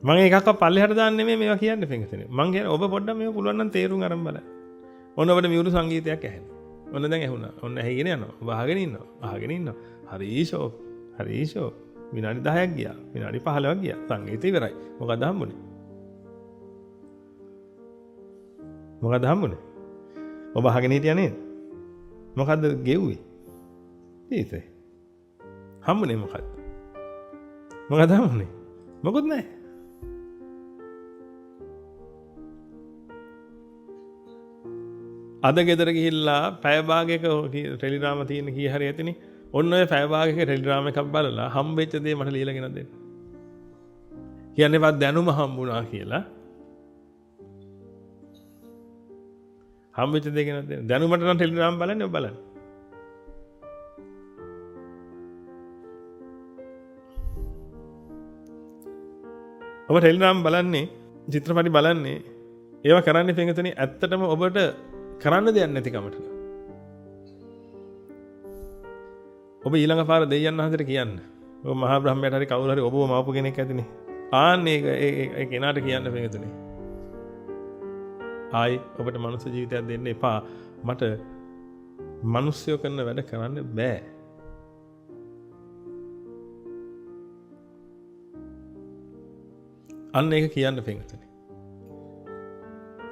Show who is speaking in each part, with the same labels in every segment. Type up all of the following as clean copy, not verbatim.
Speaker 1: මම එකක්ව පල්ලෙහාට දාන්නේ නෙමෙයි මේවා කියන්නේ පින්වතුනි. මම කියන්නේ ඔබ පොඩ්ඩක් මේව පුළුවන් නම් තේරුම් අරන් බලන්න. ඔන්න ඔබට මියුරු සංගීතයක් ඇහෙනවා. ඔන්න දැන් ඇහුණා. ඔන්න ඇහිගෙන යනවා. ඔබ අහගෙන ඉන්නවා. අහගෙන ඉන්නවා. හරිෂෝ. හරිෂෝ. විනාඩි 10ක් ගියා. විනාඩි 15ක් ගියා. සංගීතය ඉවරයි. මොකද හම්බුනේ? මොකද හම්බුනේ? ඔබ අහගෙන හිටියා නේද? මොකද්ද ගෙව්වේ? ඊතේ. හම්බුනේ මොකද්ද? මොකද හම්බුනේ? මොකුත් නැහැ. අද ගෙදර ගිහිල්ලා පැය භාගයක ටෙලිග්‍රාම තියෙන කී හරි ඇතිනේ. ඔන්න ඔය පැය භාගයක ටෙලිග්‍රාම එකක් බලලා හම්බෙච්ච දේ මට ලියලාගෙන දෙන්න. කියන්නේවත් දැනුම හම්බුණා කියලා. හම්බෙච්ච දේ ගෙන දෙන්න. දැනුමට නම් ටෙලිග්‍රාම බලන්නේ ඔබ බලන්න. ඔබ ටෙලිග්‍රාම බලන්නේ, චිත්‍රපටි බලන්නේ, ඒවා කරන්නේ පින්වතුනි ඇත්තටම ඔබට කරන්න දෙයක් නැති කමට. ඔබ ඊළඟ පාර දෙයයන් වහන්සේට කියන්න. ඔබ මහා බ්‍රහ්මයාට හරි කවුරු හරි ඔබව මාපු කෙනෙක් ඇතිනේ. ආන්නේ ඒ කෙනාට කියන්න පින්වතුනි. ආයි ඔබට මනුස්ස ජීවිතයක් දෙන්න එපා. මට මිනිස්සුયો කරන වැඩ කරන්න බෑ. අන්න ඒක කියන්න පින්වතුනි.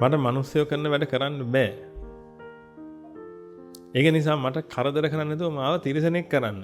Speaker 1: මට මිනිස්සුયો කරන වැඩ කරන්න බෑ. ඒක නිසා මට කරදර කරන්න නැතුව මාව තිරසනෙක් කරන්න.